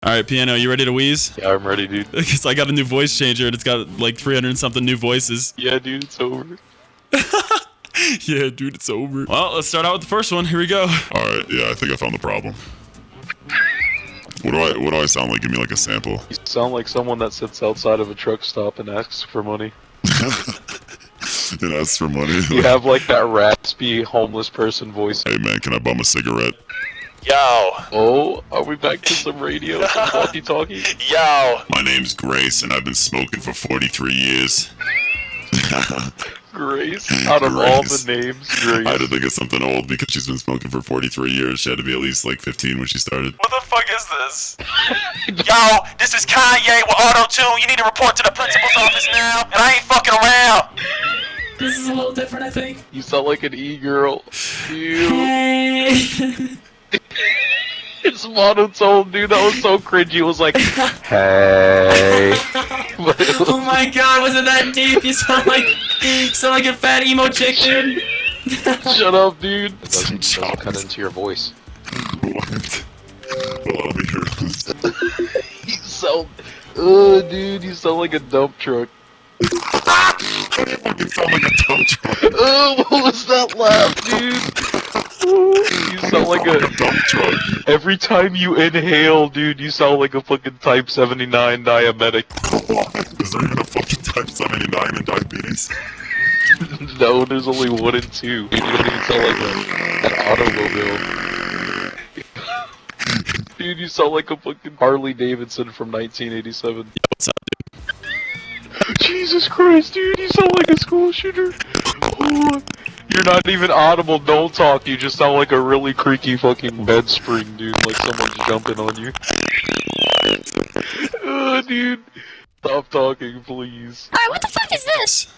Alright, Piano, you ready to wheeze? Yeah, I'm ready, dude. Because I got a new voice changer and it's got like 300 and something new voices. Yeah, dude, it's over. Yeah, dude, it's over. Well, let's start out with the first one. Here we go. Alright, yeah, I think I found the problem. What do I sound like? Give me like a sample. You sound like someone that sits outside of a truck stop and asks for money. And asks for money. You have like that raspy homeless person voice. Hey man, can I bum a cigarette? Yo. Oh, are we back to some radio? Some walkie-talkie? Yo. My name's Grace and I've been smoking for 43 years. Grace? Out of all Grace. the names, I had to Grace. think of something old because she's been smoking for 43 years. She had to be at least like 15 when she started. What the fuck is this? Yo, this is Kanye with Auto-Tune. You need to report to the principal's office now, and I ain't fucking around. This is a little different, I think. You sound like an e-girl. Ew. Hey! It's monotone, dude. That was so cringy. It was like, hey. But it was- Oh my god, wasn't that deep? You sound like a fat emo chick, dude. Shut up, dude. It Some doesn't cut into your voice. What? Well, let me hear this. You sound, dude, you sound like a dump truck. You fucking sound like a dump truck. What was that laugh, dude? You sound like a dump truck. every time you inhale, dude, you sound like a fucking Type 79 diabetic. Is there even a fucking type 79 in diabetes? No, there's only 1 and 2. You don't even sound like an automobile. Dude, you sound like a fucking Harley Davidson from 1987. What's up, Jesus Christ, dude, you sound like a school shooter. Oh, you're not even audible, don't talk, you just sound like a really creaky fucking bed spring, dude, like someone's jumping on you. Dude, stop talking, please. Alright, what the fuck is this?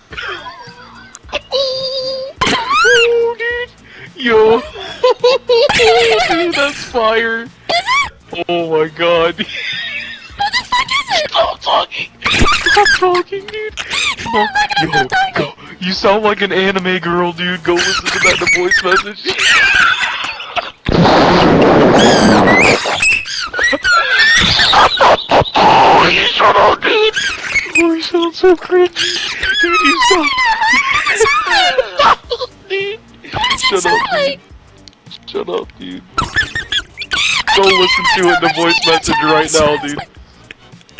Oh, dude, yo. Dude, that's fire. Is it? Oh my god. What the fuck is it? Stop talking! Stop talking, dude! Go. You sound like an anime girl, dude. Go listen to that in the voice message. Oh, you shut up, dude! Oh, you sound so cringy. Dude, you sound... Dude. Shut up, dude. Shut up, dude. Go listen to it in the voice message right now, dude.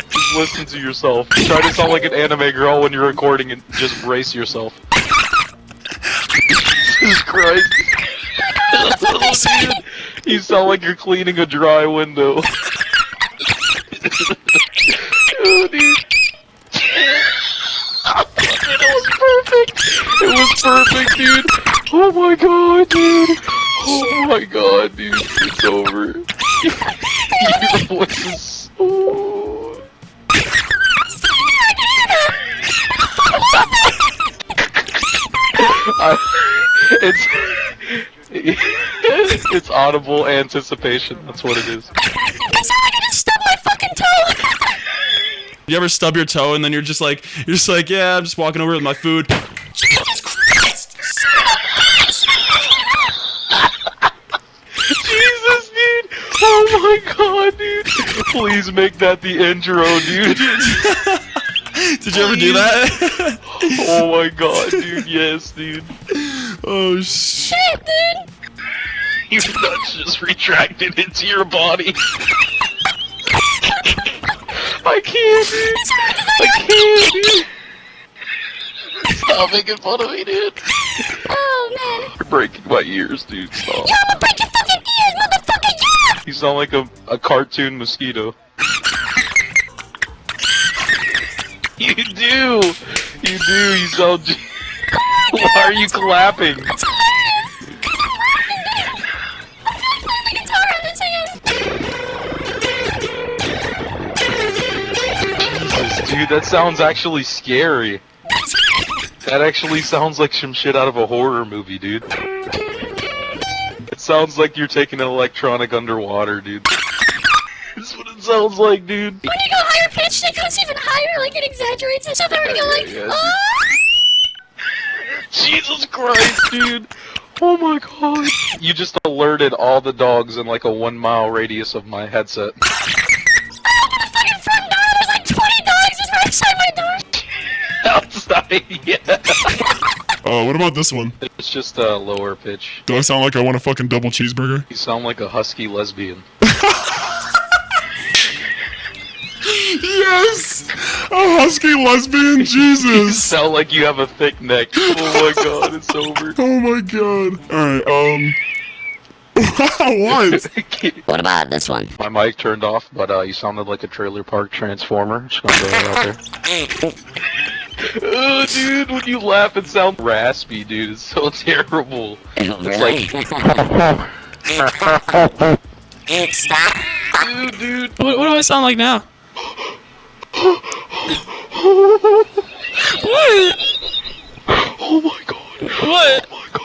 Just listen to yourself. Try to sound like an anime girl when you're recording and just brace yourself. Jesus Christ. Dude, you sound like you're cleaning a dry window. Oh, dude. It was perfect. It was perfect, dude. Oh my god, dude. Oh my god, dude. It's over. Your voice is so... it's audible anticipation. That's what it is. I sound like I just stubbed my fucking toe. You ever stub your toe and then you're just like, yeah, I'm just walking over with my food. Jesus Christ! Jesus, dude. Oh my god, dude. Please make that the intro, dude. Did you ever do that? Oh my god, dude. Yes, dude. Oh shit. Shit, dude! Your nuts just retracted into your body. I can't, dude. I can't, dude. Stop making fun of me, dude. Oh, man. You're breaking my ears, dude. Stop. Yo, I'm gonna break your fucking ears, motherfucker, yeah! You sound like a cartoon mosquito. You do. You do. You sound... Why are you clapping? That's hilarious! I'm laughing, dude! I feel like playing the guitar on this again. Jesus, dude, that sounds actually scary. That actually sounds like some shit out of a horror movie, dude. It sounds like you're taking an electronic underwater, dude. That's what it sounds like, dude. When you go higher pitched, it goes even higher, like it exaggerates and stuff. I already go like, Yeah, oh! Jesus Christ, dude. Oh my god. You just alerted all the dogs in like a 1 mile radius of my headset. Yeah. What about this one? It's just a lower pitch. Do I sound like I want a fucking double cheeseburger? You sound like a husky lesbian. Yes! A husky lesbian, You Jesus! sound like you have a thick neck. Oh my god, it's over. Oh my god. Alright, what? What about this one? My mic turned off, but you sounded like a trailer park transformer. Just gonna throw that out there. Oh, dude, when you laugh, it sounds raspy, dude. It's so terrible. Oh, It's really? Stop. Dude. What do I sound like now? What? Oh my god. What? Oh my god.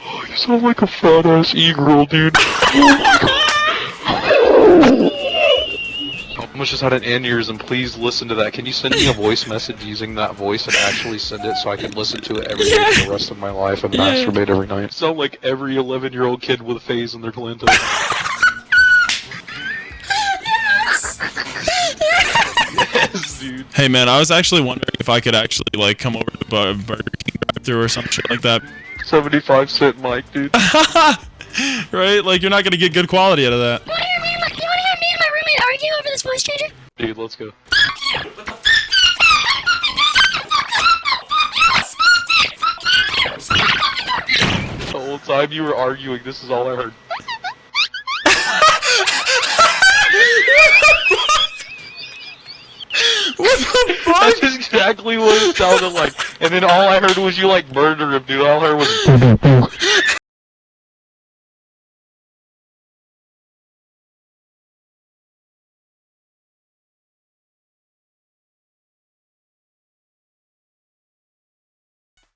Oh, you sound like a fat ass e-girl, dude. Oh my god. I almost just had an aneurysm. Please listen to that. Can you send me a voice message using that voice and actually send it so I can listen to it every day for the rest of my life and masturbate every night? Sound like every 11-year-old kid with a phase in their Kalento. Yes, dude. Hey man, I was actually wondering if I could actually like come over to the Burger King drive-thru or some shit like that. 75-cent mic, dude. Right? Like you're not gonna get good quality out of that. You wanna hear me and my roommate argue over this voice changer? Dude, let's go. The whole time you were arguing, this is all I heard. What the fuck? That's exactly what it sounded like. And then all I heard was you like murder him, dude. All I heard was